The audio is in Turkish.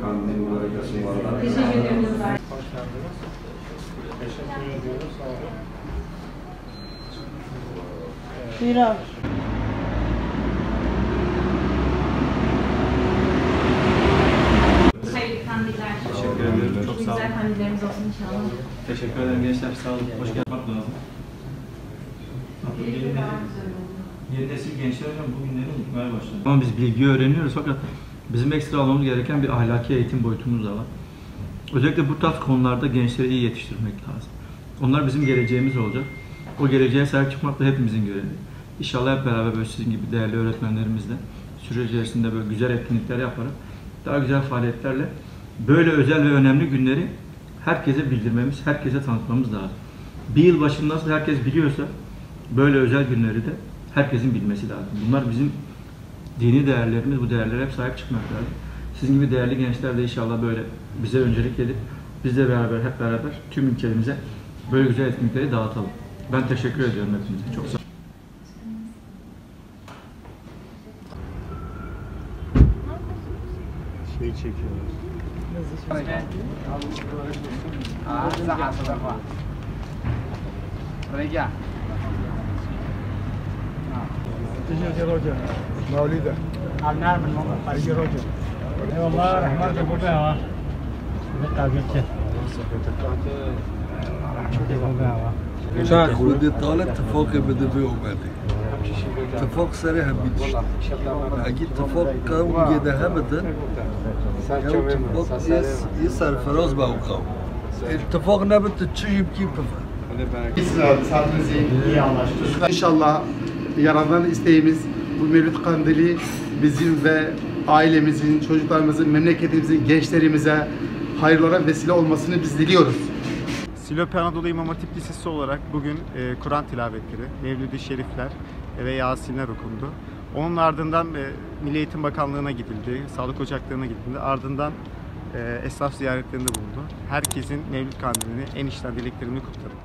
Kandil mübarek olsun valla. Teşekkür ediyoruz. Hoş geldiniz. Teşekkür ediyoruz. Sağ olun. Buyur abi. Hayırlı kandiller. Teşekkür ederim. Çok sağ olun. Güzel kandillerimiz olsun inşallah. Teşekkür ederim gençler. Sağ olun. Hoş geldiniz. Bak lazım. Yeni nesil gençler hocam bugünleri unutmaya başladı. Ama biz bilgi öğreniyoruz fakat bizim ekstra almamız gereken bir ahlaki eğitim boyutumuz da var. Özellikle bu tarz konularda gençleri iyi yetiştirmek lazım. Onlar bizim geleceğimiz olacak. O geleceğe sahip çıkmak da hepimizin görevi. İnşallah hep beraber böyle sizin gibi değerli öğretmenlerimizle süreç içerisinde böyle güzel etkinlikler yaparak daha güzel faaliyetlerle böyle özel ve önemli günleri herkese bildirmemiz, herkese tanıtmamız lazım. Bir yıl başında nasıl herkes biliyorsa böyle özel günleri de herkesin bilmesi lazım. Bunlar bizim dini değerlerimiz, bu değerlere hep sahip çıkmak lazım. Sizin gibi değerli gençler de inşallah böyle bize öncelik edip biz de beraber, hep beraber tüm ülkemize böyle güzel etkinlikleri dağıtalım. Ben teşekkür ediyorum hepinize. Çok sağ olun. Şey çekiyoruz. تجي روجا مولده Anlar mı? تجي روجا Eyvallah. Rahmet de ya. Ne tabiatçı. ودي طالب اتفاق بده في اومدي اتفاق سريع بيدش اجي اتفاق قوم كده همدا اتفاق يسر فراز بوقام اتفاق نبت تشيب كيف İyi anlaştık. İnşallah Yaradan isteğimiz bu Mevlüt Kandili bizim ve ailemizin, çocuklarımızın, memleketimizin, gençlerimize hayırlara vesile olmasını biz diliyoruz. Silopi Anadolu İmam Hatip Lisesi olarak bugün Kur'an tilavetleri, Mevlid-i Şerifler ve Yasinler okundu. Onun ardından Milli Eğitim Bakanlığı'na gidildi, Sağlık Ocakları'na gidildi. Ardından esnaf ziyaretlerinde bulundu. Herkesin Mevlid Kandili'ni en içten dileklerimle kutlarım.